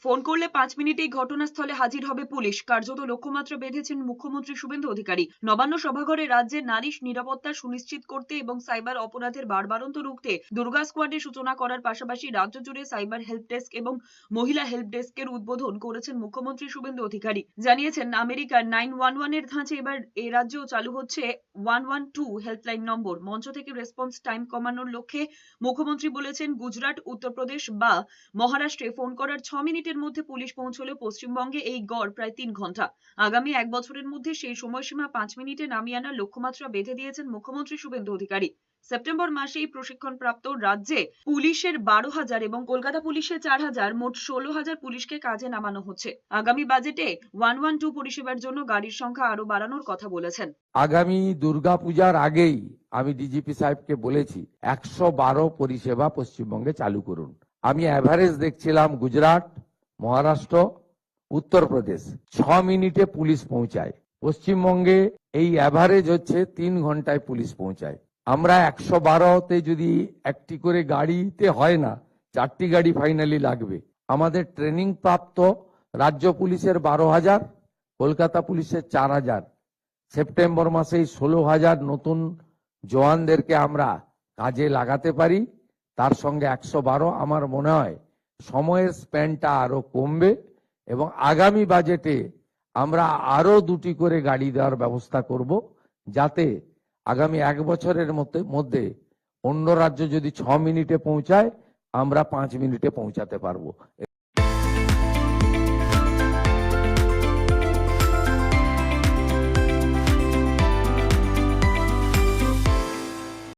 Phone করলে 5 মিনিটেই ঘটনাস্থলে হাজির হবে পুলিশ। কার্যত লক্ষ্যমাত্রা বেঁধেছেন মুখ্যমন্ত্রী শুভেন্দু অধিকারী। নবান্ন সভাঘরে রাজ্যে নারী নিরাপত্তা সুনিশ্চিত করতে এবং সাইবার অপরাধের বাড়বাড়ন্ত রুখতে দুর্গা স্কোয়াডের সূচনা করার পাশাপাশি রাজ্য জুড়ে সাইবার হেল্প ডেস্ক এবং মহিলা হেল্প ডেস্কের উদ্বোধন করেছেন মুখ্যমন্ত্রী শুভেন্দু অধিকারী। জানিয়েছেন, আমেরিকার 911 এর ধাঁচে এবার এ রাজ্যেও চালু হচ্ছে 112 হেল্পলাইন নম্বর। মঞ্চ থেকে রেসপন্স টাইম কমানোর লক্ষ্যে মুখ্যমন্ত্রী বলেছেন, গুজরাট, উত্তরপ্রদেশ বা মহারাষ্ট্রে ফোন করার 6 মিনিটের মধ্যে পুলিশ পৌঁছলেও পশ্চিমবঙ্গে এই গড় প্রায় 3 ঘন্টা। আগামী 1 বছরের মধ্যে সেই সময়সীমা 5 মিনিটে নামিয়ে আনার লক্ষ্যমাত্রা বেঁধে দিয়েছেন মুখ্যমন্ত্রী শুভেন্দু অধিকারী। সেপ্টেম্বর মাসেই প্রশিক্ষণপ্রাপ্ত রাজ্যে পুলিশের 12,000 এবং কলকাতা পুলিশের 4,000, মোট 16,000 পুলিশকে কাজে নামানো হচ্ছে। আগামী বাজেটে 112 পরিষেবার জন্য গাড়ির সংখ্যা আরো বাড়ানোর কথা বলেছেন। আগামী দুর্গাপূজার আগেই আমি ডিজিপি সাহেবকে বলেছি 112 পরিষেবা পশ্চিমবঙ্গে চালু করুন। আমি এভারেজ দেখছিলাম গুজরাট, মহারাষ্ট্র, উত্তরপ্রদেশ 6 মিনিটে পুলিশ পৌঁছায়। পশ্চিমবঙ্গে এই এভারেজ হচ্ছে 3 ঘন্টায় পুলিশ পৌঁছায়। আমরা 112তে যদি একটি করে গাড়িতে হয় না, 4টি গাড়ি ফাইনালি লাগবে। আমাদের ট্রেনিং প্রাপ্ত রাজ্য পুলিশের 12,000, কলকাতা পুলিশের 4,000, সেপ্টেম্বর মাসেই 16,000 নতুন জওয়ানদেরকে আমরা কাজে লাগাতে পারি। তার সঙ্গে 112, আমার মনে হয় সময়ের স্প্যানটা আরো কমবে এবং আগামী বাজেটে আমরা আরো 2টি করে গাড়ি দেওয়ার ব্যবস্থা করব, যাতে আগামী 1 বছরের মধ্যে অন্য রাজ্য যদি 6 মিনিটে পৌঁছায়, আমরা 5 মিনিটে পৌঁছাতে পারবো।